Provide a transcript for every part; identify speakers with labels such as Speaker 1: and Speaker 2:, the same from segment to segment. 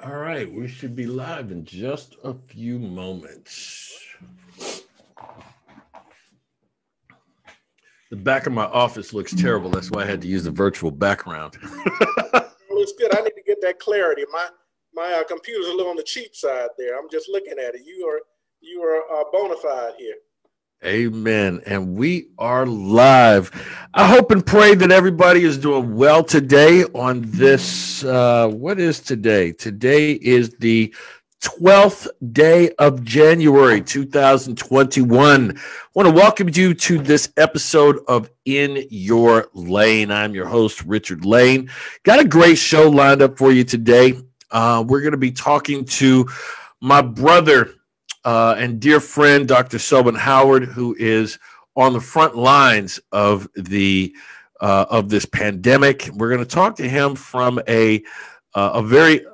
Speaker 1: All right, we should be live in just a few moments. The back of my office looks terrible. That's why I had to use the virtual background.
Speaker 2: It looks good. I need to get that clarity. My computer's a little on the cheap side there. I'm just looking at it. You are bona fide here.
Speaker 1: Amen. And we are live. I hope and pray that everybody is doing well today on this. What is today? Today is the 12th day of January 2021. I want to welcome you to this episode of In Your Lane. I'm your host, Richard Lane. Got a great show lined up for you today. We're going to be talking to my brother and dear friend, Dr. Selwynn Howard, who is on the front lines of this pandemic. We're going to talk to him from a very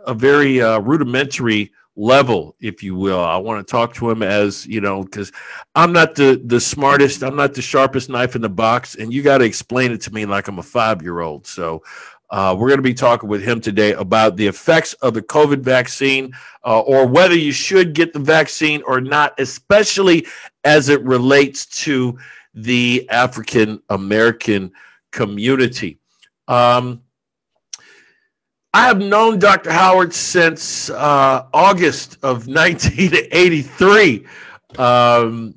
Speaker 1: rudimentary level, if you will. I want to talk to him as, because I'm not the smartest, I'm not the sharpest knife in the box, and you got to explain it to me like I'm a 5-year-old. So we're going to be talking with him today about the effects of the COVID vaccine, or whether you should get the vaccine or not, especially as it relates to the African American community. I have known Dr. Howard since August of 1983.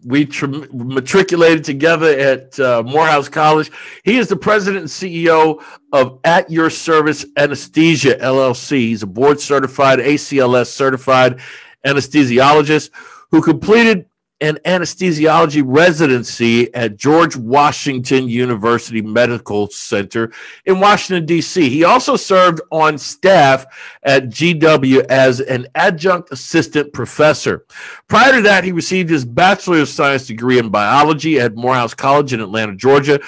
Speaker 1: We matriculated together at Morehouse College. He is the president and CEO of At Your Service Anesthesia, LLC. He's a board-certified, ACLS certified anesthesiologist who completed an anesthesiology residency at George Washington University Medical Center in Washington, D.C. He also served on staff at GW as an adjunct assistant professor. Prior to that, he received his Bachelor of Science degree in biology at Morehouse College in Atlanta, Georgia,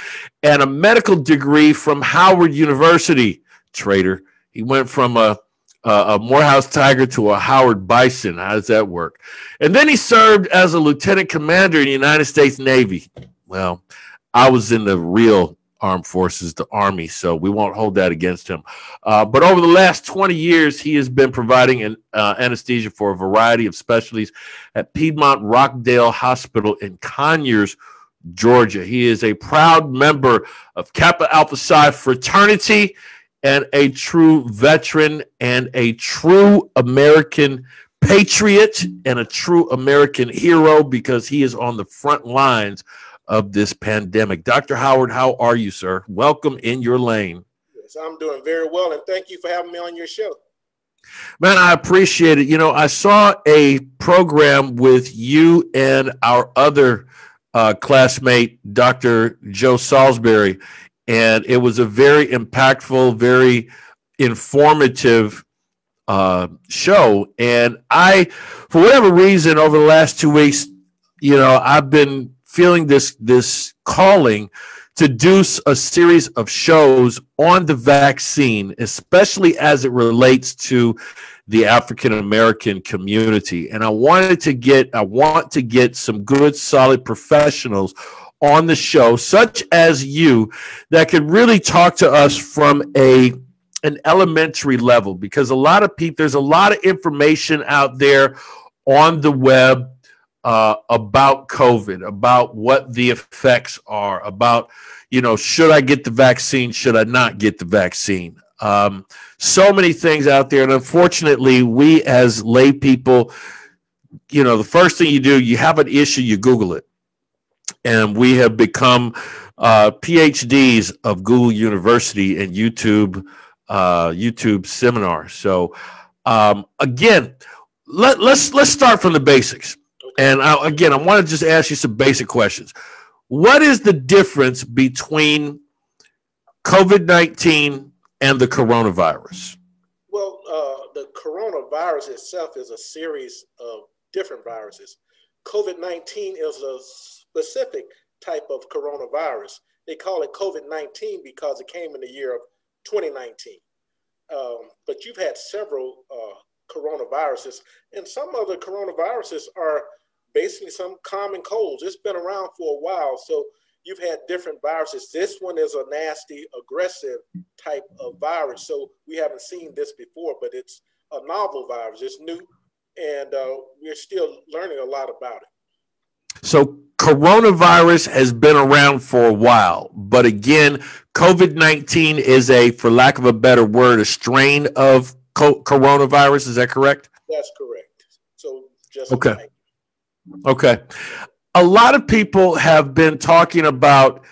Speaker 1: and a medical degree from Howard University. Trader. He went from a Morehouse Tiger to a Howard Bison. How does that work? And then he served as a lieutenant commander in the United States Navy. Well, I was in the real armed forces, the Army, so we won't hold that against him. But over the last 20 years, he has been providing an anesthesia for a variety of specialties at Piedmont Rockdale Hospital in Conyers, Georgia. He is a proud member of Kappa Alpha Psi fraternity, and a true veteran and a true American patriot and a true American hero, because he is on the front lines of this pandemic. Dr. Howard, how are you, sir? Welcome in your lane.
Speaker 2: Yes, I'm doing very well, and thank you for having me on your show.
Speaker 1: Man, I appreciate it. I saw a program with you and our other classmate, Dr. Joe Salisbury, and it was a very impactful, very informative show. And I, for whatever reason, over the last 2 weeks, I've been feeling this calling to do a series of shows on the vaccine, especially as it relates to the African American community. And I want to get some good, solid professionals on the show, such as you, that could really talk to us from an elementary level, because there's a lot of information out there on the web about COVID, about what the effects are, about, should I get the vaccine? Should I not get the vaccine? So many things out there. And unfortunately, we as lay people, the first thing you do, you have an issue, you Google it. And we have become PhDs of Google University and YouTube seminars. So again, let's start from the basics. And I want to just ask you some basic questions. What is the difference between COVID-19 and the coronavirus?
Speaker 2: Well, the coronavirus itself is a series of different viruses. COVID-19 is a specific type of coronavirus. They call it COVID-19 because it came in the year of 2019. But you've had several coronaviruses, and some of the coronaviruses are basically some common colds. It's been around for a while. So you've had different viruses. This one is a nasty, aggressive type of virus. So we haven't seen this before, but it's a novel virus. It's new, and we're still learning a lot about it.
Speaker 1: So coronavirus has been around for a while, but again, COVID-19 is for lack of a better word, a strain of coronavirus. Is that correct?
Speaker 2: That's correct. So just
Speaker 1: okay.
Speaker 2: Like.
Speaker 1: Okay. A lot of people have been talking about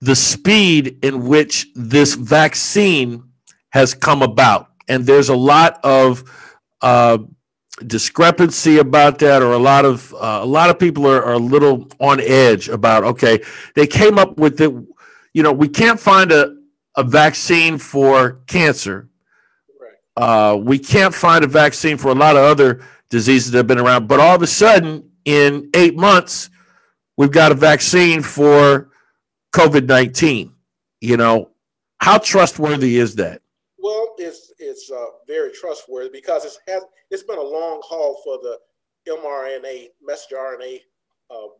Speaker 1: the speed in which this vaccine has come about, and there's a lot of discrepancy about that, or a lot of people are a little on edge about, okay, they came up with it. We can't find a vaccine for cancer.
Speaker 2: Right.
Speaker 1: We can't find a vaccine for a lot of other diseases that have been around, but all of a sudden in 8 months, we've got a vaccine for COVID-19. How trustworthy is that?
Speaker 2: Well, it's very trustworthy because it's been a long haul for the mRNA, messenger RNA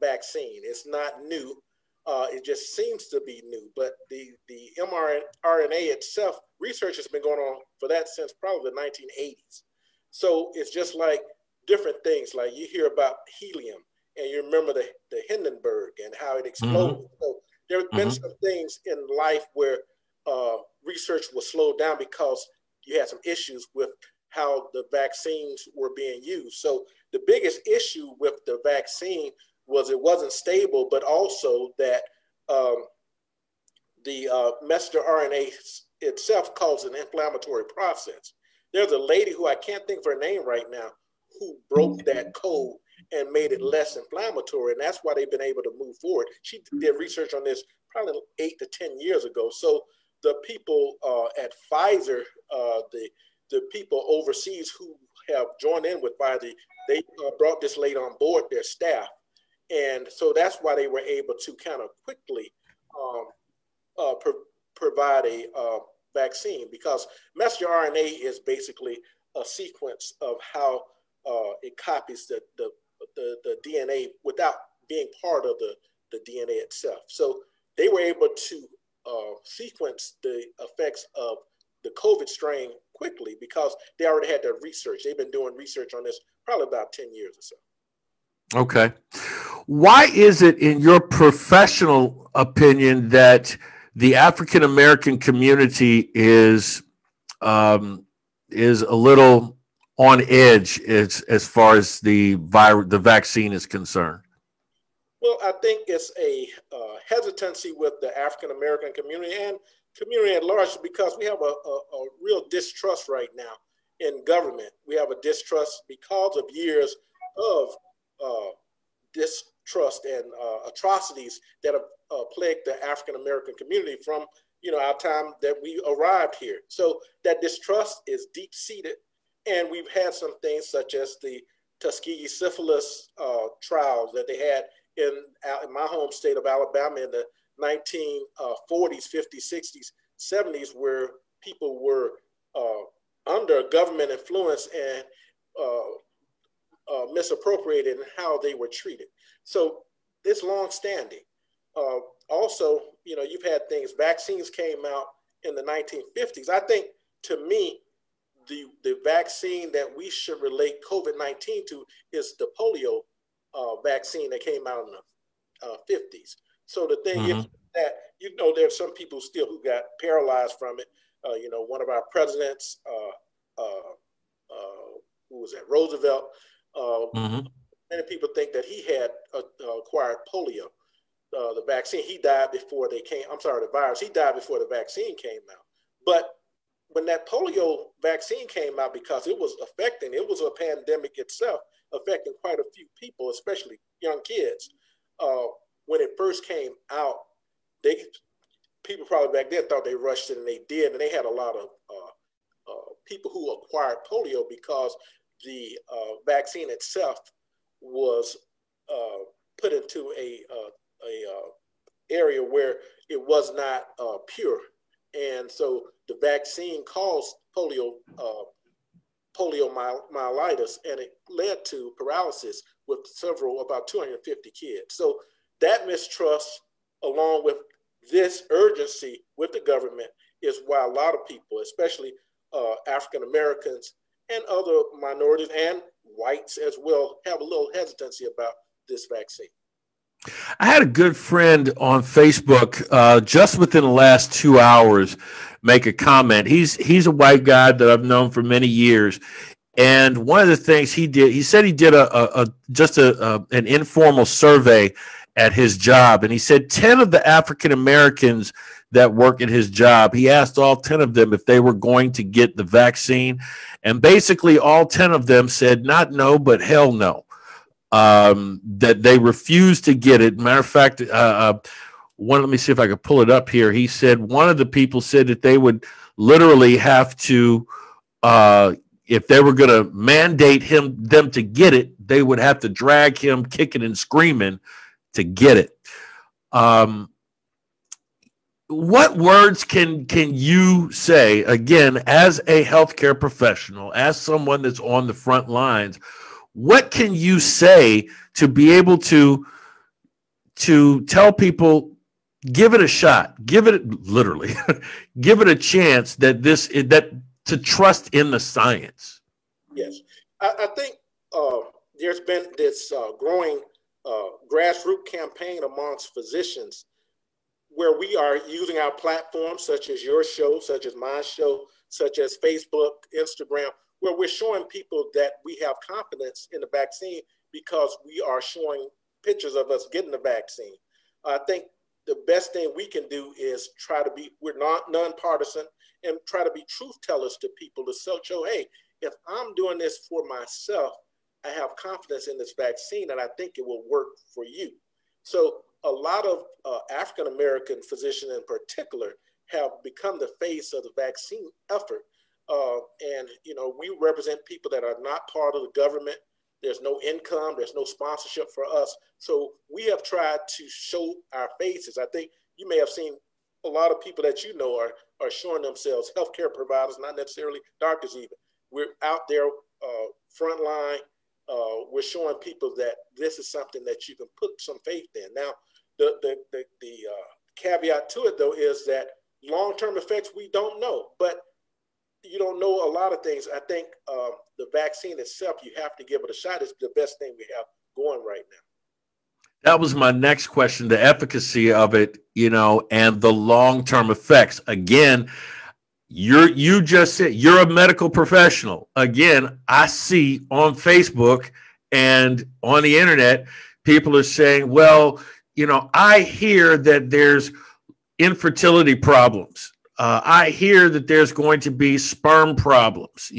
Speaker 2: vaccine. It's not new. It just seems to be new. But the mRNA itself, research has been going on for that since probably the 1980s. So it's just like different things. Like you hear about helium, and you remember the Hindenburg and how it exploded. Mm-hmm. So there have been some things in life where research was slowed down because you had some issues with how the vaccines were being used. So the biggest issue with the vaccine was it wasn't stable, but also that the messenger RNA itself caused an inflammatory process. There's a lady who I can't think of her name right now who broke that code and made it less inflammatory, and that's why they've been able to move forward. She did research on this probably 8 to 10 years ago. So the people at Pfizer, the people overseas who have joined in with Pfizer, they brought this lady on board, their staff. And so that's why they were able to kind of quickly provide a vaccine, because messenger RNA is basically a sequence of how it copies the DNA without being part of the DNA itself. So they were able to sequence the effects of the COVID strain quickly because they already had their research. They've been doing research on this probably about 10 years or so.
Speaker 1: Okay. Why is it, in your professional opinion, that the African American community is a little on edge as far as the vaccine is concerned?
Speaker 2: Well, I think it's a hesitancy with the African American community and community at large, because we have a real distrust right now in government. We have a distrust because of years of distrust and atrocities that have plagued the African American community from our time that we arrived here. So that distrust is deep seated, and we've had some things such as the Tuskegee syphilis trials that they had in my home state of Alabama in the 1940s, 50s, 60s, 70s, where people were under government influence and misappropriated in how they were treated. So it's long-standing. Also, you've had things, vaccines came out in the 1950s. I think, to me, the vaccine that we should relate COVID-19 to is the polio vaccine that came out in the 50s. So the thing is that, there's some people still who got paralyzed from it. One of our presidents, who was that, Roosevelt, many people think that he had acquired polio, the vaccine. He died before the virus. He died before the vaccine came out. But when that polio vaccine came out, because it was a pandemic itself, affecting quite a few people, especially young kids. When it first came out, people probably back then thought they rushed it, and they did. And they had a lot of people who acquired polio because the vaccine itself was put into a area where it was not pure. And so the vaccine caused poliomyelitis, and it led to paralysis with about 250 kids. So that mistrust along with this urgency with the government, is why a lot of people, especially African Americans and other minorities and whites as well, have a little hesitancy about this vaccine.
Speaker 1: I had a good friend on Facebook just within the last 2 hours make a comment. He's a white guy that I've known for many years. And one of the things he did, he said he did an informal survey at his job. And he said 10 of the African Americans that work at his job, he asked all 10 of them if they were going to get the vaccine. And basically all 10 of them said not no, but hell no. That they refused to get it. Matter of fact, let me see if I can pull it up here. He said one of the people said that they would literally have to, if they were going to mandate them to get it, they would have to drag him kicking and screaming to get it. What words can you say, again, as a healthcare professional, as someone that's on the front lines? What can you say to be able to tell people, give it a shot, give it literally, give it a chance that to trust in the science?
Speaker 2: Yes, I think there's been this growing grassroots campaign amongst physicians where we are using our platforms, such as your show, such as my show, such as Facebook, Instagram, where we're showing people that we have confidence in the vaccine because we are showing pictures of us getting the vaccine. I think the best thing we can do is we're nonpartisan and try to be truth tellers to people to show, hey, if I'm doing this for myself, I have confidence in this vaccine and I think it will work for you. So a lot of African-American physicians in particular have become the face of the vaccine effort. And, we represent people that are not part of the government. There's no income, there's no sponsorship for us. So we have tried to show our faces. I think you may have seen a lot of people that are showing themselves healthcare providers, not necessarily doctors even. We're out there frontline. We're showing people that this is something that you can put some faith in. Now, the caveat to it, though, is that long-term effects we don't know. But you don't know a lot of things. I think the vaccine itself, you have to give it a shot. It's the best thing we have going right now.
Speaker 1: That was my next question, the efficacy of it, and the long-term effects. Again, you just said you're a medical professional. Again, I see on Facebook and on the internet, people are saying, well, I hear that there's infertility problems. I hear that there's going to be sperm problems.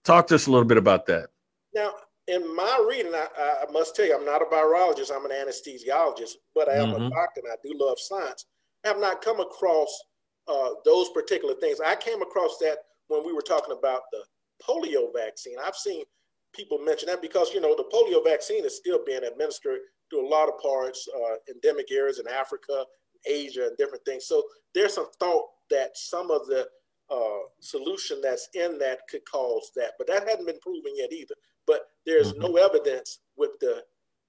Speaker 1: Talk to us a little bit about that.
Speaker 2: Now, in my reading, I must tell you, I'm not a virologist. I'm an anesthesiologist, but I am a doctor and I do love science. I have not come across those particular things. I came across that when we were talking about the polio vaccine. I've seen people mention that because, the polio vaccine is still being administered to a lot of parts, endemic areas in Africa, Asia, and different things. So there's some thought that some of the solution that's in that could cause that, but that hasn't been proven yet either. But there's no evidence with the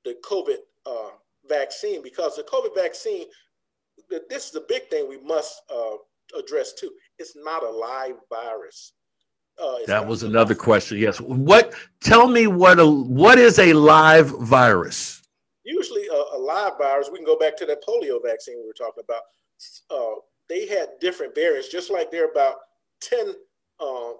Speaker 2: COVID vaccine, because the COVID vaccine, this is the big thing we must address too. It's not a live virus.
Speaker 1: That was another question. Yes. Tell me what is a live virus?
Speaker 2: Usually a live virus, we can go back to that polio vaccine we were talking about. They had different variants, just like there are about 10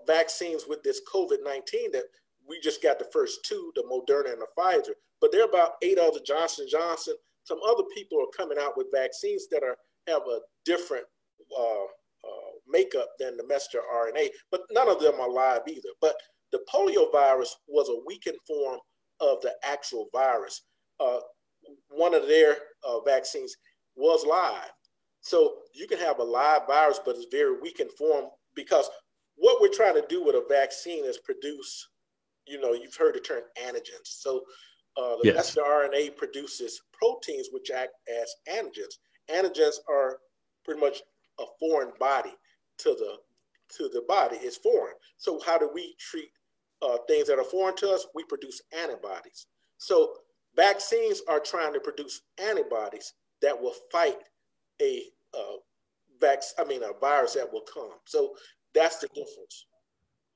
Speaker 2: vaccines with this COVID-19 that we just got the first two, the Moderna and the Pfizer. But there are about 8 other, Johnson & Johnson. Some other people are coming out with vaccines that have a different makeup than the messenger RNA, but none of them are live either. But the polio virus was a weakened form of the actual virus. One of their vaccines was live. So you can have a live virus, but it's very weakened form, because what we're trying to do with a vaccine is produce, you've heard the term antigens. So the messenger RNA produces proteins which act as antigens. Antigens are pretty much a foreign body to the body. It's foreign. So how do we treat things that are foreign to us? We produce antibodies. So vaccines are trying to produce antibodies that will fight a a virus that will come. So that's the difference.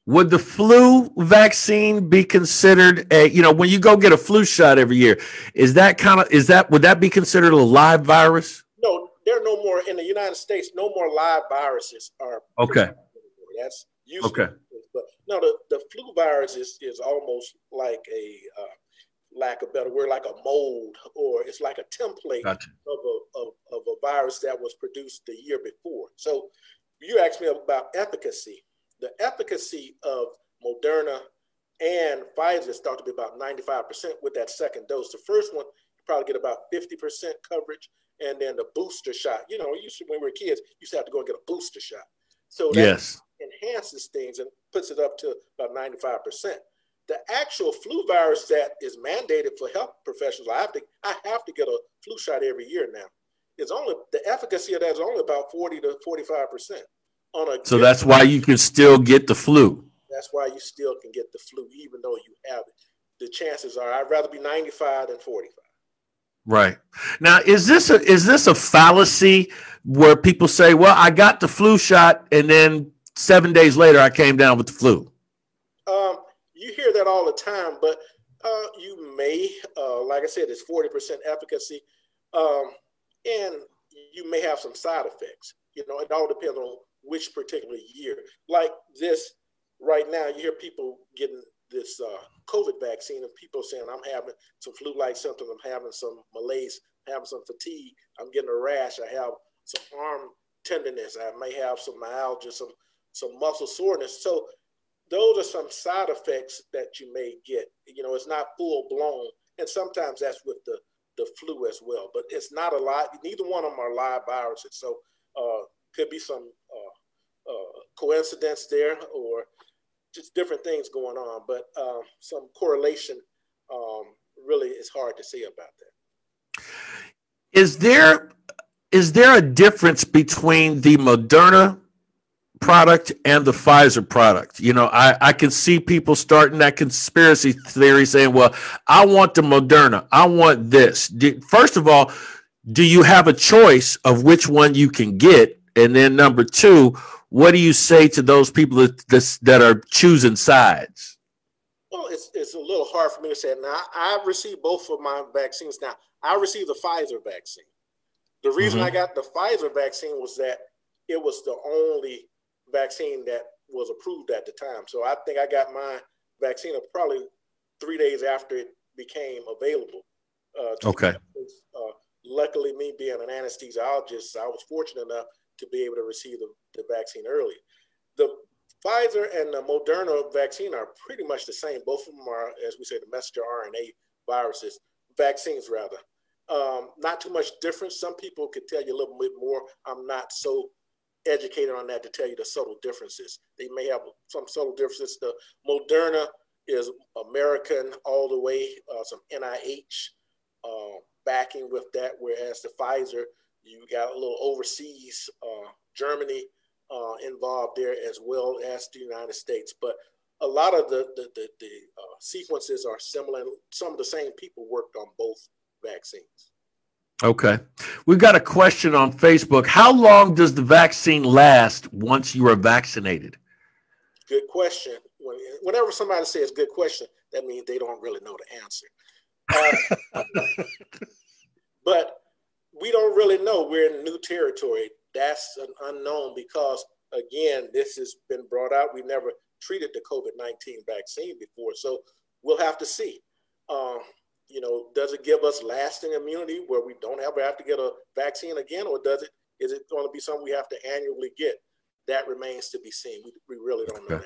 Speaker 1: Would the flu vaccine be considered when you go get a flu shot every year, would that be considered a live virus?
Speaker 2: No, there are no more in the United States. No more live viruses are.
Speaker 1: Okay.
Speaker 2: That's usually.
Speaker 1: Okay.
Speaker 2: But no, the flu virus is almost like a lack of better word, like a mold, or it's like a template
Speaker 1: Gotcha.
Speaker 2: of a virus that was produced the year before. So you asked me about efficacy. The efficacy of Moderna and Pfizer is thought to be about 95% with that second dose. The first one, you probably get about 50% coverage. And then the booster shot, usually when we were kids, you used to have to go and get a booster shot. So that enhances things and puts it up to about 95%. The actual flu virus that is mandated for health professionals, I have to get a flu shot every year now. The efficacy of that is only about 40 to 45%.
Speaker 1: So that's why you can still get the flu.
Speaker 2: That's why you still can get the flu, even though you have it. The chances are I'd rather be 95 than 45.
Speaker 1: Right. Now, is this a fallacy where people say, well, I got the flu shot and then 7 days later I came down with the flu?
Speaker 2: You hear that all the time, but you may, like I said, it's 40% efficacy, and you may have some side effects. It all depends on which particular year. Like this, right now, you hear people getting this COVID vaccine, and people saying, I'm having some flu-like symptoms, I'm having some malaise, I'm having some fatigue, I'm getting a rash, I have some arm tenderness, I may have some myalgia, some muscle soreness. So those are some side effects that you may get. It's not full blown, and sometimes that's with the flu as well. But it's not a lot. Neither one of them are live viruses, so could be some coincidence there, or just different things going on. But some correlation really is hard to say about that.
Speaker 1: Is there a difference between the Moderna product and the Pfizer product? I can see people starting that conspiracy theory saying, well, I want the Moderna, I want this. First of all, do you have a choice of which one you can get? And then number two, what do you say to those people that are choosing sides?
Speaker 2: Well, it's a little hard for me to say. Now, I've received both of my vaccines. Now, I received the Pfizer vaccine. The reason I got the Pfizer vaccine was that it was the only vaccine that was approved at the time. So I think I got my vaccine probably 3 days after it became available.
Speaker 1: Okay.
Speaker 2: Luckily, me being an anesthesiologist, I was fortunate enough to be able to receive the vaccine early. The Pfizer and the Moderna vaccine are pretty much the same. Both of them are, as we say, the messenger RNA vaccines rather. Not too much difference. Some people could tell you a little bit more. I'm not so educated on that to tell you the subtle differences. They may have some subtle differences. The Moderna is American all the way, some NIH backing with that, whereas the Pfizer, you got a little overseas, Germany involved there as well as the United States. But a lot of the sequences are similar, and some of the same people worked on both vaccines.
Speaker 1: Okay. We've got a question on Facebook. How long does the vaccine last once you are vaccinated?
Speaker 2: Good question. Whenever somebody says good question, that means they don't really know the answer. But we don't really know. We're in new territory. That's an unknown because, again, this has been brought out. We never treated the COVID-19 vaccine before, so we'll have to see. Does it give us lasting immunity where we don't ever have to get a vaccine again, or is it going to be something we have to annually get? That remains to be seen. We really don't know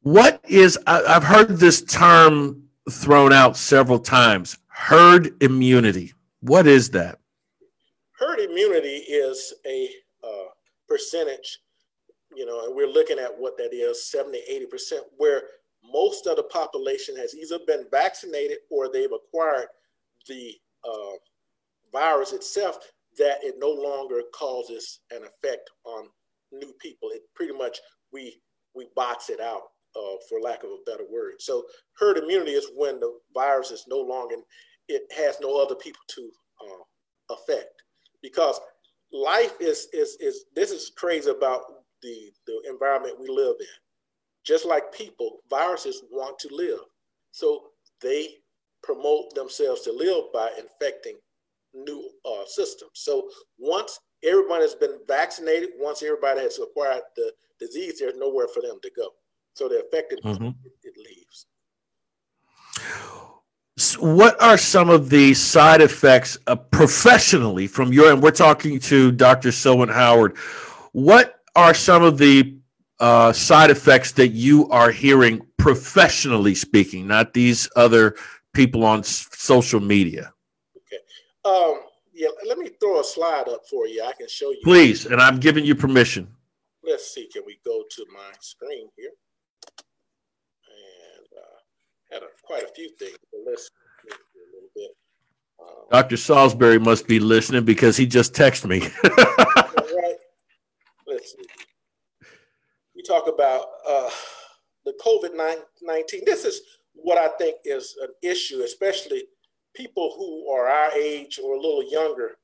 Speaker 2: that.
Speaker 1: I've heard this term thrown out several times, herd immunity. What is that?
Speaker 2: Herd immunity is a percentage, and we're looking at what that is, 70, 80%, where most of the population has either been vaccinated or they've acquired the virus itself, that it no longer causes an effect on new people. It pretty much, we box it out, for lack of a better word. So herd immunity is when the virus is no longer, it has no other people to effect, because life is this is crazy about the environment we live in. Just like people, viruses want to live. So they promote themselves to live by infecting new systems. So once everyone has been vaccinated, once everybody has acquired the disease, there's nowhere for them to go. So they're affected, it leaves.
Speaker 1: So what are some of the side effects professionally from your, and we're talking to Dr. Selwynn Howard, what are some of the side effects that you are hearing professionally speaking, not these other people on social media?
Speaker 2: Okay. Yeah, let me throw a slide up for you. I can show you.
Speaker 1: Please, and I'm giving you permission.
Speaker 2: Let's see. Can we go to my screen here? And had quite a few things. But let's see a little bit.
Speaker 1: Dr. Salisbury must be listening because he just texted me.
Speaker 2: Right. Let's see. We talk about the COVID-19. This is what I think is an issue, especially people who are our age or a little younger.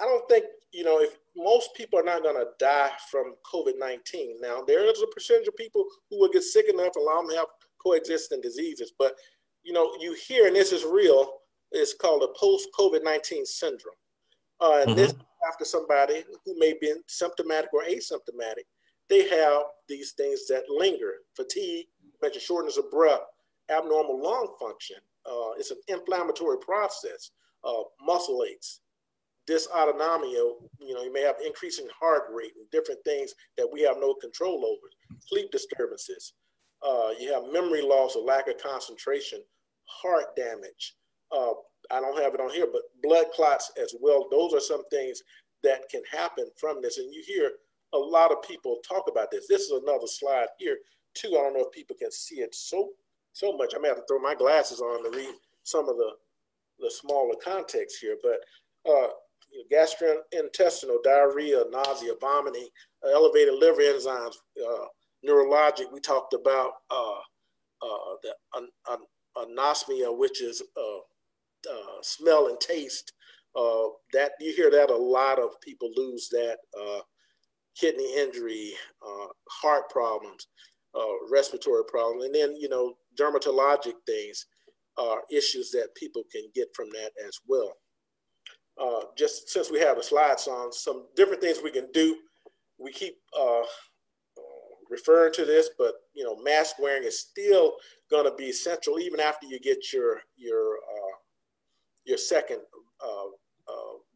Speaker 2: I don't think, if most people are not going to die from COVID-19. Now, there is a percentage of people who will get sick enough, allow them to have coexisting diseases. But, you hear, and this is real, it's called a post-COVID-19 syndrome. And this after somebody who may be symptomatic or asymptomatic, they have these things that linger: fatigue, mentioned shortness of breath, abnormal lung function. It's an inflammatory process, muscle aches, dysautonomia. You may have increasing heart rate and different things that we have no control over. Sleep disturbances. You have memory loss or lack of concentration, heart damage. I don't have it on here, but blood clots as well. Those are some things that can happen from this. And you hear a lot of people talk about this. This is another slide here too. I don't know if people can see it so much. I may have to throw my glasses on to read some of the smaller context here. But gastrointestinal, diarrhea, nausea, vomiting, elevated liver enzymes, neurologic. We talked about the anosmia, which is smell and taste. That you hear that a lot of people lose that. Kidney injury, heart problems, respiratory problems, and then dermatologic things are issues that people can get from that as well. Just since we have the slides on, some different things we can do. We keep referring to this, but mask wearing is still going to be essential even after you get your second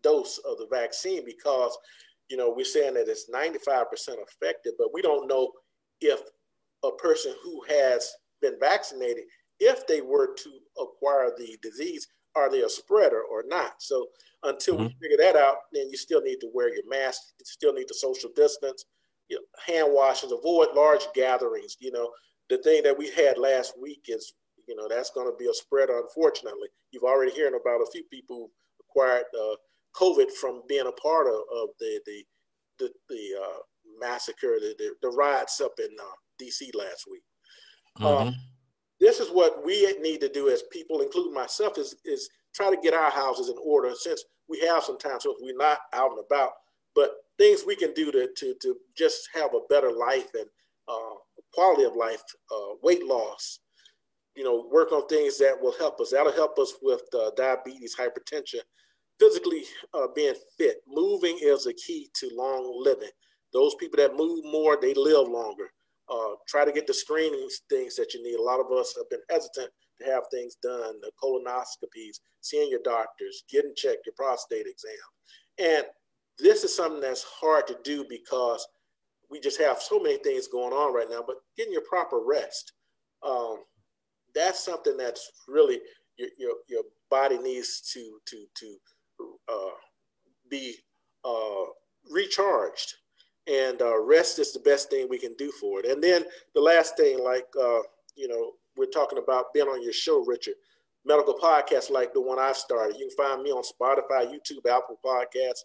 Speaker 2: dose of the vaccine, because we're saying that it's 95% effective, but we don't know if a person who has been vaccinated, if they were to acquire the disease, are they a spreader or not? So until we figure that out, then you still need to wear your mask. You still need to social distance, hand washes, avoid large gatherings. The thing that we had last week is, that's going to be a spreader. Unfortunately, you've already heard about a few people who acquired COVID from being a part of the massacre, the riots up in DC last week. This is what we need to do as people, including myself, is try to get our houses in order, since we have some time, so we're not out and about, but things we can do to just have a better life and quality of life, weight loss, work on things that will help us. That'll help us with diabetes, hypertension, physically being fit. Moving is a key to long living. Those people that move more, they live longer. Try to get the screening things that you need. A lot of us have been hesitant to have things done, the colonoscopies, seeing your doctors, getting checked, your prostate exam. And this is something that's hard to do because we just have so many things going on right now, but getting your proper rest, that's something that's really your body needs to be recharged. And rest is the best thing we can do for it. And then the last thing, we're talking about being on your show, Richard, medical podcasts like the one I've started. You can find me on Spotify, YouTube, Apple Podcasts,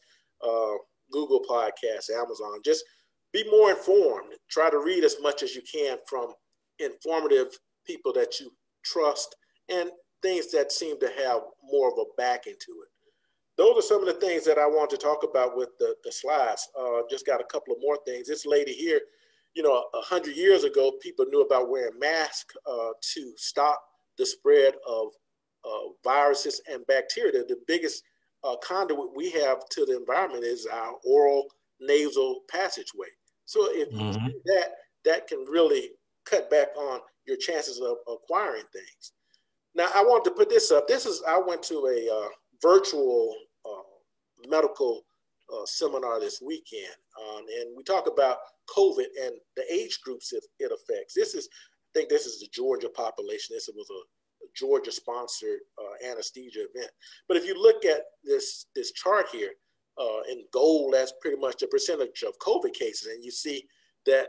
Speaker 2: Google Podcasts, Amazon. Just be more informed. Try to read as much as you can from informative people that you trust and things that seem to have more of a backing to it. those are some of the things that I want to talk about with the slides. Just got a couple of more things. This lady here, 100 years ago, people knew about wearing masks to stop the spread of viruses and bacteria. The biggest conduit we have to the environment is our oral nasal passageway. So if you do that, that can really cut back on your chances of acquiring things. Now, I wanted to put this up. I went to a virtual medical seminar this weekend, and we talk about COVID and the age groups it affects. I think this is the Georgia population. This was a Georgia-sponsored anesthesia event. But if you look at this chart here in gold, that's pretty much the percentage of COVID cases, and you see that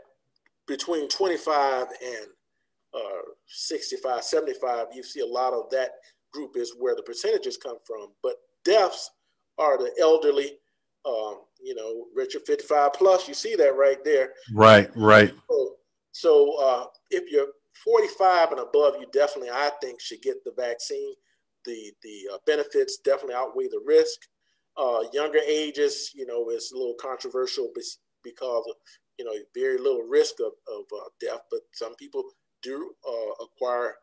Speaker 2: between 25 and 65, 75, you see a lot of that group is where the percentages come from. But deaths are the elderly, Richard, 55 plus. You see that right there.
Speaker 1: Right.
Speaker 2: So if you're 45 and above, you definitely, I think, should get the vaccine. The benefits definitely outweigh the risk. Younger ages, it's a little controversial because of, very little risk of death, but some people do acquire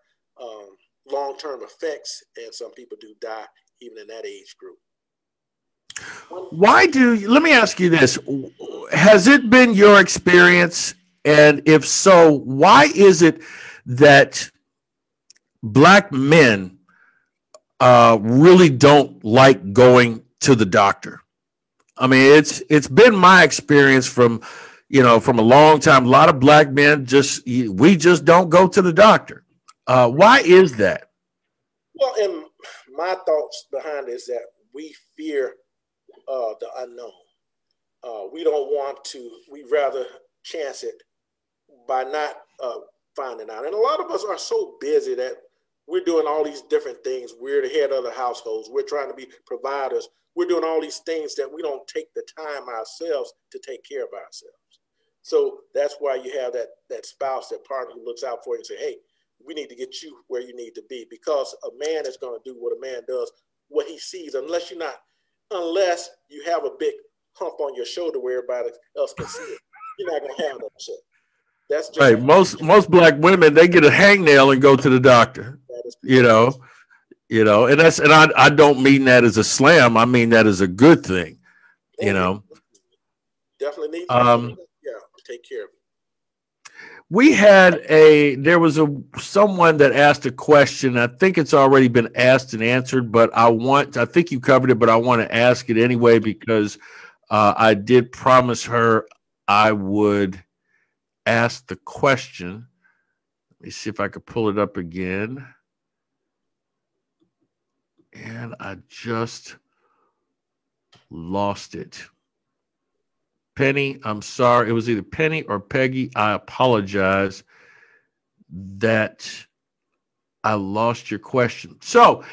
Speaker 2: long-term effects, and some people do die even in that age group.
Speaker 1: Let me ask you this. Has it been your experience, and if so, why is it that Black men really don't like going to the doctor? I mean, it's been my experience from a long time. A lot of Black men we just don't go to the doctor. Why is that?
Speaker 2: Well, and my thoughts behind it is that we fear the unknown. We don't want to. We'd rather chance it by not finding out. And a lot of us are so busy that we're doing all these different things. We're the head of the households. We're trying to be providers. We're doing all these things that we don't take the time ourselves to take care of ourselves. So that's why you have that spouse, that partner who looks out for you and say, hey, we need to get you where you need to be, because a man is going to do what a man does, what he sees, unless you have a big hump on your shoulder where everybody else can see it. You're not going to have that shit. That's just
Speaker 1: right. Most Black women, they get a hangnail and go to the doctor, and I don't mean that as a slam. I mean that as a good thing,
Speaker 2: Definitely need to take care of it.
Speaker 1: There was someone that asked a question. I think it's already been asked and answered, but I think you covered it, but I want to ask it anyway, because I did promise her I would ask the question. Let me see if I could pull it up again. And I just lost it. Penny, I'm sorry. It was either Penny or Peggy. I apologize that I lost your question. So,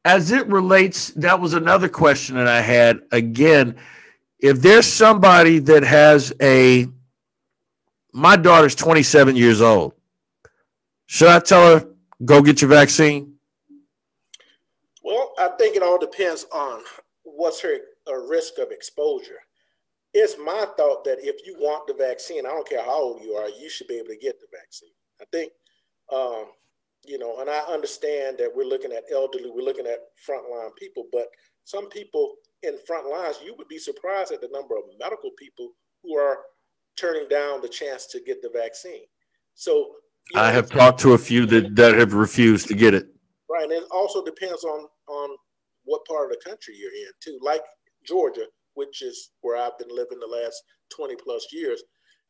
Speaker 1: as it relates, that was another question that I had. Again, if there's somebody that has my daughter's 27 years old, should I tell her, go get your vaccine?
Speaker 2: Well, I think it all depends on what's her risk of exposure. It's my thought that if you want the vaccine, I don't care how old you are, you should be able to get the vaccine. I think, and I understand that we're looking at elderly, we're looking at frontline people, but some people in front lines, you would be surprised at the number of medical people who are turning down the chance to get the vaccine. So
Speaker 1: I have talked to a few that have refused to get it.
Speaker 2: Right, and it also depends on what part of the country you're in too. Like Georgia, which is where I've been living the last 20 plus years,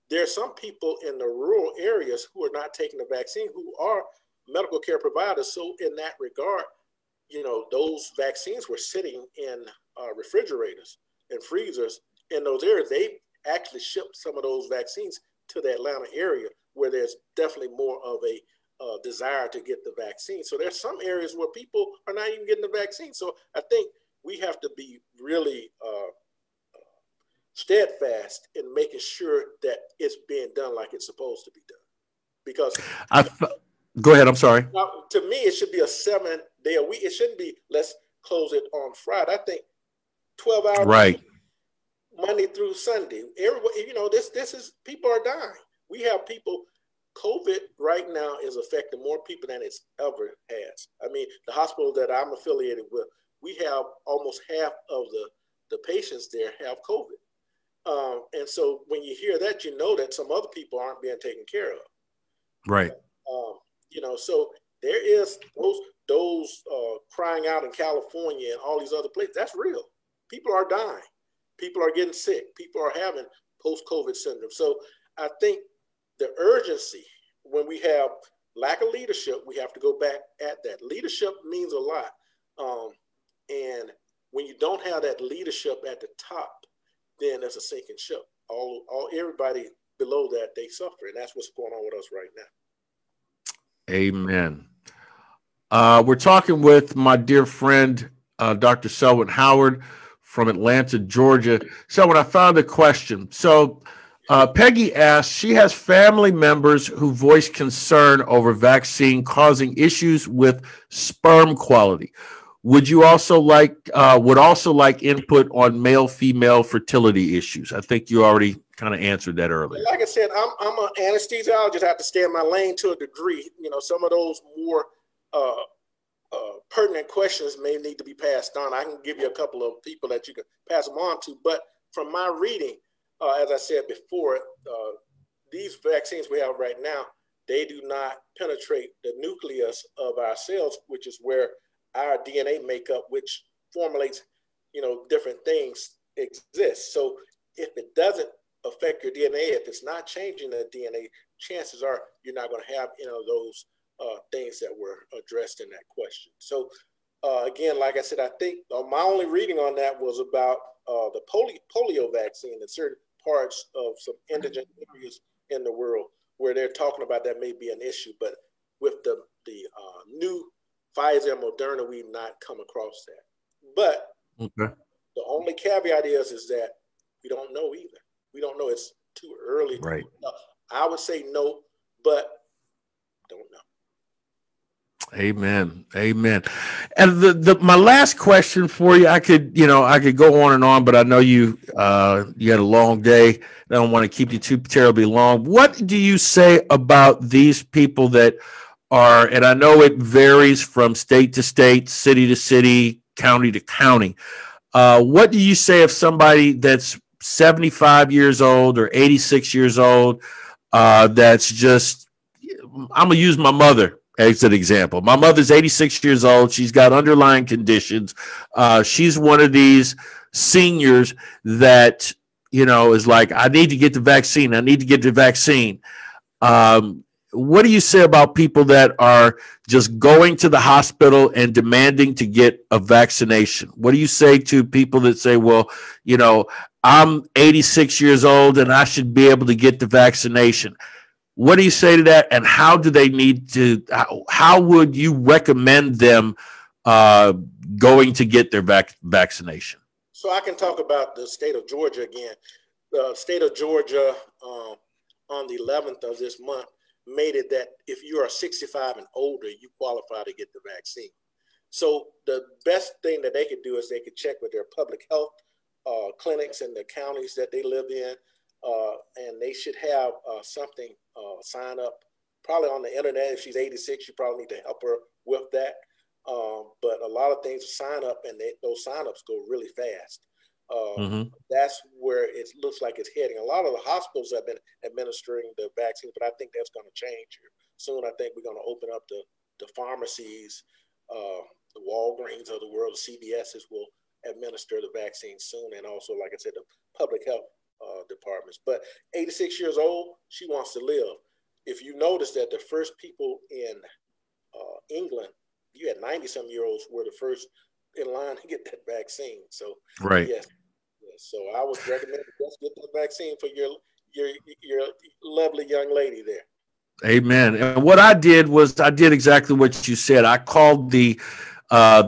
Speaker 2: there are some people in the rural areas who are not taking the vaccine, who are medical care providers. So in that regard, those vaccines were sitting in refrigerators and freezers in those areas. They actually shipped some of those vaccines to the Atlanta area, where there's definitely more of a desire to get the vaccine. So there's some areas where people are not even getting the vaccine. So I think we have to be really steadfast in making sure that it's being done like it's supposed to be done. Because
Speaker 1: go ahead. I'm sorry.
Speaker 2: To me, it should be a 7-day a week. It shouldn't be, let's close it on Friday. I think 12 hours.
Speaker 1: Right.
Speaker 2: Monday through Sunday. Everybody, this is, people are dying. We have people, COVID right now is affecting more people than it's ever has. I mean, the hospital that I'm affiliated with, we have almost half of the patients there have COVID. And so when you hear that, you know that some other people aren't being taken care of.
Speaker 1: Right.
Speaker 2: So there is those crying out in California and all these other places. That's real. People are dying. People are getting sick. People are having post-COVID syndrome. So I think the urgency, when we have lack of leadership, we have to go back at that. Leadership means a lot. And when you don't have that leadership at the top, then there's a sinking ship. Everybody below that, they suffer. And that's what's going on with us right now.
Speaker 1: Amen. We're talking with my dear friend, Dr. Selwynn Howard from Atlanta, Georgia. Selwynn, I found a question. So Peggy asked, she has family members who voice concern over vaccine causing issues with sperm quality. Would also like input on male-female fertility issues? I think you already kind of answered that earlier.
Speaker 2: Like I said, I'm an anesthesiologist. I have to stay in my lane to a degree. Some of those more pertinent questions may need to be passed on. I can give you a couple of people that you can pass them on to. But from my reading, as I said before, these vaccines we have right now, they do not penetrate the nucleus of our cells, which is where our DNA makeup, which formulates, different things, exists. So if it doesn't affect your DNA, if it's not changing the DNA, chances are you're not going to have, those things that were addressed in that question. So again, like I said, I think my only reading on that was about the polio vaccine in certain parts of some indigent areas in the world where they're talking about that may be an issue. But with the new Pfizer and Moderna, we've not come across that. But the only caveat is that we don't know either. We don't know. It's too early.
Speaker 1: Right.
Speaker 2: I would say no, but don't know.
Speaker 1: Amen. Amen. And my last question for you, I could go on and on, but I know you had a long day. I don't want to keep you too terribly long. What do you say about these people that are, and I know it varies from state to state, city to city, county to county. What do you say of somebody that's 75 years old or 86 years old, that's just, I'm going to use my mother as an example. My mother's 86 years old. She's got underlying conditions. She's one of these seniors that, is like, I need to get the vaccine. I need to get the vaccine. What do you say about people that are just going to the hospital and demanding to get a vaccination? What do you say to people that say, well, I'm 86 years old and I should be able to get the vaccination? What do you say to that? And how do they need to, how would you recommend them going to get their vaccination?
Speaker 2: So I can talk about the state of Georgia again. The state of Georgia on the 11th of this month made it that if you are 65 and older, you qualify to get the vaccine. So the best thing that they could do is they could check with their public health clinics in the counties that they live in, and they should have something sign up, probably on the internet. If she's 86, you probably need to help her with that. But a lot of things sign up, and those signups go really fast. That's where it looks like it's heading. A lot of the hospitals have been administering the vaccine, but I think that's going to change here soon. I think we're going to open up the pharmacies, the Walgreens of the world, the CVSs will administer the vaccine soon. And also, like I said, the public health departments. But 86 years old, she wants to live. If you notice that the first people in England, you had 90-some-year-olds were the first in line to get that vaccine. So,
Speaker 1: right.
Speaker 2: Yes. So I would recommend just get the vaccine for your lovely young lady there.
Speaker 1: Amen. And what I did was I did exactly what you said. I called I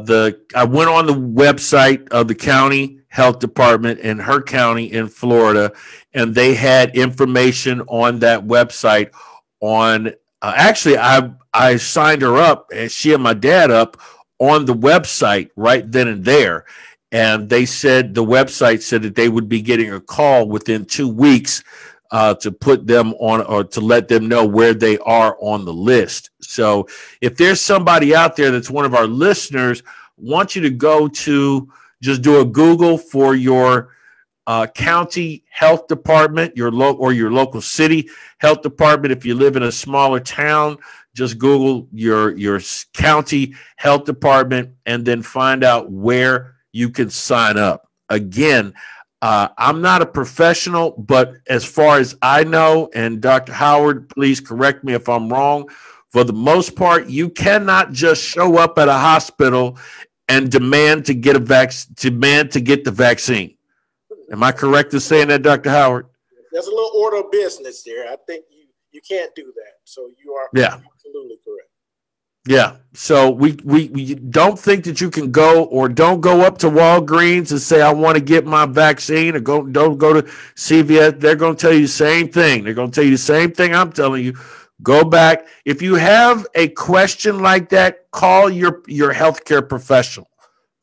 Speaker 1: went on the website of the county health department in her county in Florida, and they had information on that website on, actually I signed her up, and she and my dad up on the website right then and there. And they said, the website said that they would be getting a call within 2 weeks to put them on, or to let them know where they are on the list. So if there's somebody out there that's one of our listeners, want you to go to, just do a Google for your county health department, your local city health department. If you live in a smaller town, just Google your county health department and then find out where you can sign up. Again, I'm not a professional, but as far as I know, and Dr. Howard, please correct me if I'm wrong, for the most part, you cannot just show up at a hospital and demand to get the vaccine. Am I correct in saying that, Dr. Howard?
Speaker 2: There's a little order of business there. I think you can't do that. So you are absolutely correct.
Speaker 1: Yeah. So we don't think that you can go, or don't go up to Walgreens and say, I want to get my vaccine, or don't go to CVS. They're going to tell you the same thing. They're going to tell you the same thing I'm telling you. Go back. If you have a question like that, call your healthcare professional.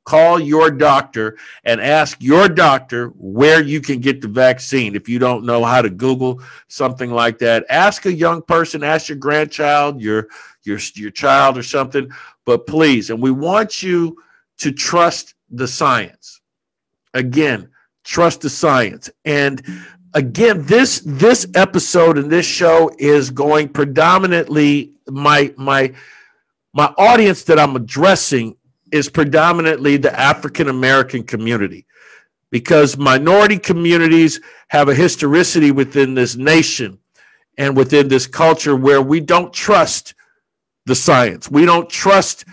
Speaker 1: Call your doctor and ask your doctor where you can get the vaccine. If you don't know how to Google something like that, ask a young person, ask your grandchild, your child or something. But please, and we want you to trust the science. Again, trust the science. And again, this episode and this show is going predominantly, my audience that I'm addressing is predominantly the African American community, because minority communities have a historicity within this nation and within this culture where we don't trust the science. We don't trust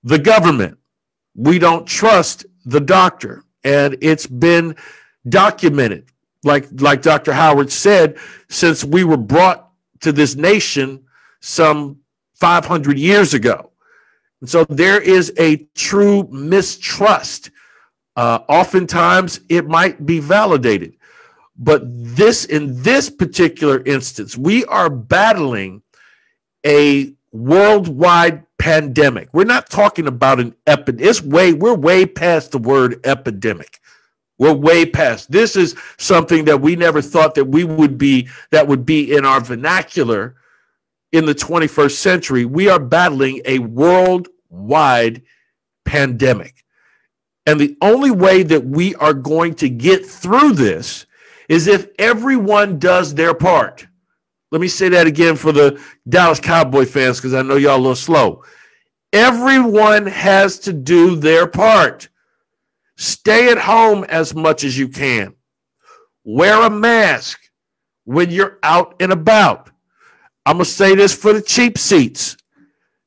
Speaker 1: the government. We don't trust the doctor. And it's been documented, like Dr. Howard said, since we were brought to this nation some 500 years ago. And so there is a true mistrust. Oftentimes it might be validated, but in this particular instance, we are battling a worldwide pandemic. We're not talking about an epidemic. We're way past the word epidemic. We're way past. This is something that we never thought that would be in our vernacular in the 21st century. We are battling a worldwide pandemic. And the only way that we are going to get through this is if everyone does their part. Let me say that again for the Dallas Cowboy fans, because I know y'all a little slow. Everyone has to do their part. Stay at home as much as you can. Wear a mask when you're out and about. I'm going to say this for the cheap seats.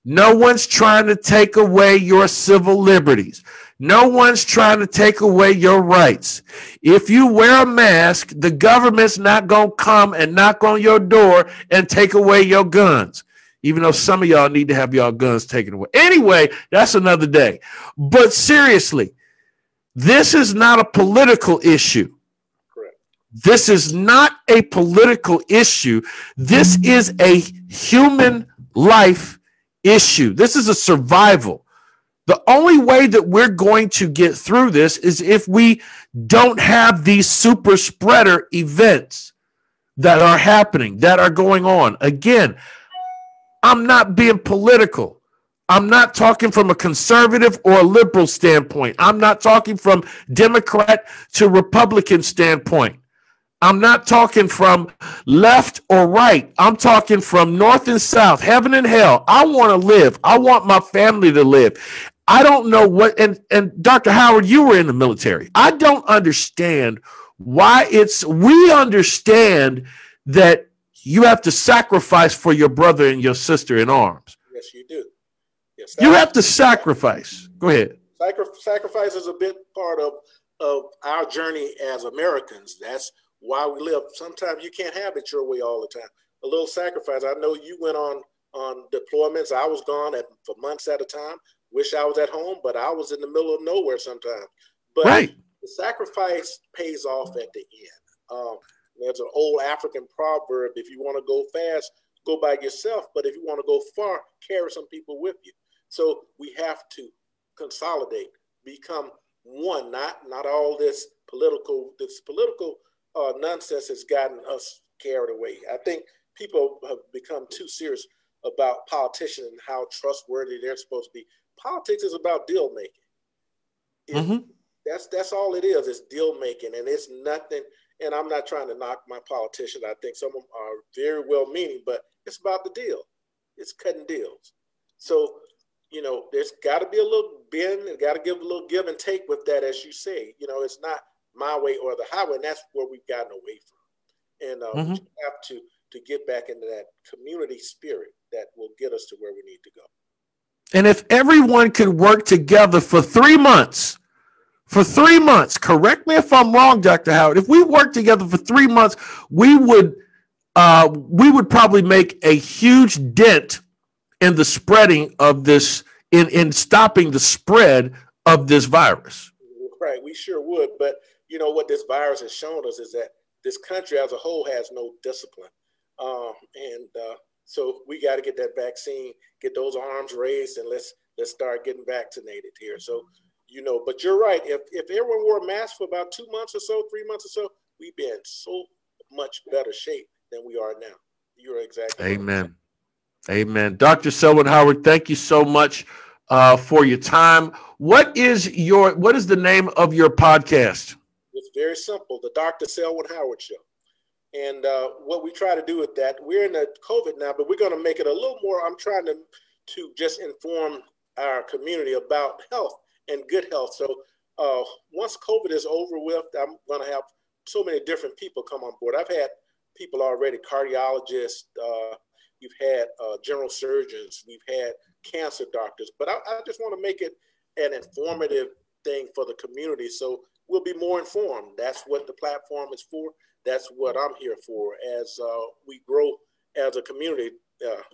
Speaker 1: No one's trying to take away your civil liberties. No one's trying to take away your rights. If you wear a mask, the government's not going to come and knock on your door and take away your guns, even though some of y'all need to have your guns taken away. Anyway, that's another day. But seriously, this is not a political issue.
Speaker 2: Correct.
Speaker 1: This is not a political issue. This is a human life issue. This is a survival. The only way that we're going to get through this is if we don't have these super spreader events that are happening, that are going on. Again, I'm not being political. I'm not talking from a conservative or a liberal standpoint. I'm not talking from Democrat to Republican standpoint. I'm not talking from left or right. I'm talking from north and south, heaven and hell. I want to live. I want my family to live. I don't know what, and Dr. Howard, you were in the military. I don't understand why we understand that you have to sacrifice for your brother and your sister in arms.
Speaker 2: Yes, you do. Yes,
Speaker 1: you have to sacrifice. Go ahead.
Speaker 2: Sacrifice is a big part of our journey as Americans. That's why we live. Sometimes you can't have it your way all the time. A little sacrifice. I know you went on deployments. I was gone for months at a time. Wish I was at home, but I was in the middle of nowhere sometimes. But
Speaker 1: right.
Speaker 2: The sacrifice pays off at the end. There's an old African proverb: if you want to go fast, go by yourself. But if you want to go far, carry some people with you. So we have to consolidate, become One, not all this political nonsense has gotten us carried away. I think people have become too serious about politicians and how trustworthy they're supposed to be. Politics is about deal making. That's all it is. It's deal making, and it's nothing. And I'm not trying to knock my politicians. I think some of them are very well meaning, but it's about the deal. It's cutting deals. So, there's got to be a little bend. Got to give a little give and take with that, as you say. It's not my way or the highway, and that's where we've gotten away from. And we have to get back into that community spirit that will get us to where we need to go.
Speaker 1: And if everyone could work together for 3 months, correct me if I'm wrong, Dr. Howard, if we work together for 3 months, we would probably make a huge dent in the spreading of this, in stopping the spread of this virus.
Speaker 2: Right, we sure would. But what this virus has shown us is that this country as a whole has no discipline. So we got to get that vaccine, get those arms raised, and let's start getting vaccinated here. So, but you're right. If everyone wore a mask for about 2 months or so, 3 months or so, we'd be in so much better shape than we are now. You're exactly
Speaker 1: Amen. Right. Amen. Dr. Selwynn Howard, thank you so much for your time. What is the name of your podcast?
Speaker 2: It's very simple. The Dr. Selwynn Howard Show. And what we try to do with that, we're in the COVID now, but we're going to make it a little more. I'm trying to just inform our community about health and good health. So once COVID is over with, I'm going to have so many different people come on board. I've had people already, cardiologists, we've had general surgeons, we've had cancer doctors, but I just want to make it an informative thing for the community. So we'll be more informed. That's what the platform is for. That's what I'm here for as we grow as a community.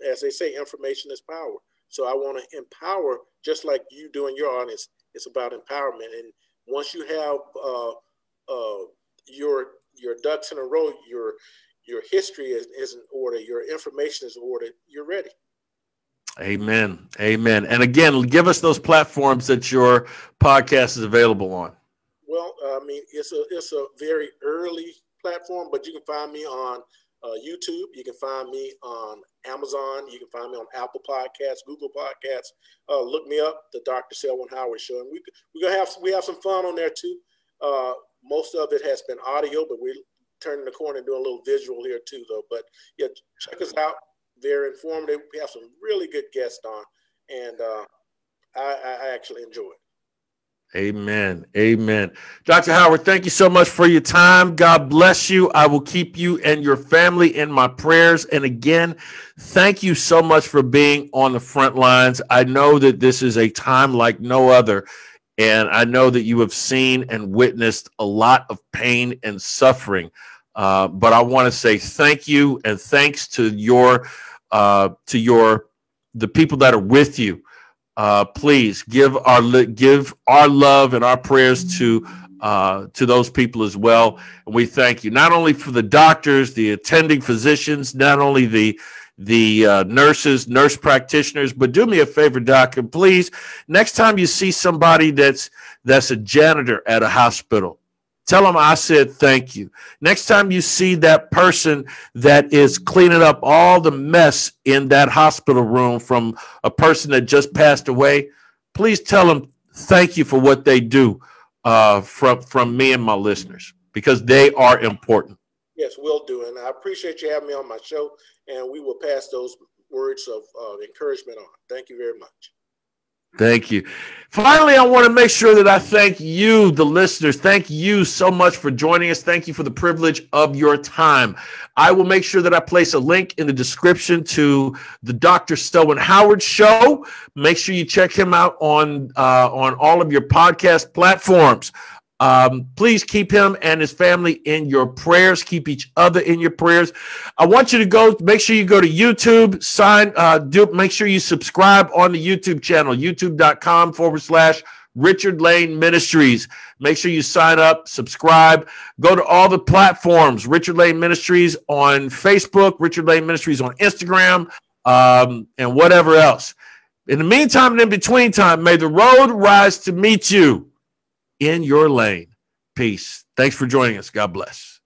Speaker 2: As they say, information is power. So I want to empower, just like you do in your audience. It's about empowerment. And once you have your ducks in a row, your history is in order, your information is in order, you're ready.
Speaker 1: Amen. Amen. And again, give us those platforms that your podcast is available on.
Speaker 2: Well, it's a very early platform, but you can find me on YouTube. You can find me on Amazon. You can find me on Apple Podcasts, Google Podcasts. Look me up, the Dr. Selwynn Howard Show, and we have some fun on there too. Most of it has been audio, but we're turning the corner and doing a little visual here too, though. But yeah, check us out. Very informative. We have some really good guests on, and I actually enjoy it.
Speaker 1: Amen. Amen. Dr. Howard, thank you so much for your time. God bless you. I will keep you and your family in my prayers. And again, thank you so much for being on the front lines. I know that this is a time like no other. And I know that you have seen and witnessed a lot of pain and suffering. But I want to say thank you and thanks to the people that are with you. Please give our love and our prayers to those people as well. And we thank you not only for the doctors, the attending physicians, not only the nurses, nurse practitioners, but do me a favor, Doc, and please, next time you see somebody that's a janitor at a hospital, tell them I said thank you. Next time you see that person that is cleaning up all the mess in that hospital room from a person that just passed away, please tell them thank you for what they do from me and my listeners, because they are important.
Speaker 2: Yes, will do. And I appreciate you having me on my show, and we will pass those words of encouragement on. Thank you very much.
Speaker 1: Thank you. Finally, I want to make sure that I thank you, the listeners. Thank you so much for joining us. Thank you for the privilege of your time. I will make sure that I place a link in the description to the Dr. Selwynn Howard Show. Make sure you check him out on all of your podcast platforms. Please keep him and his family in your prayers. Keep each other in your prayers. I want you to make sure you go to YouTube, make sure you subscribe on the YouTube channel, youtube.com/Richard Lane Ministries. Make sure you sign up, subscribe, go to all the platforms, Richard Lane Ministries on Facebook, Richard Lane Ministries on Instagram, and whatever else. In the meantime and in between time, may the road rise to meet you. in your lane. Peace. Thanks for joining us. God bless.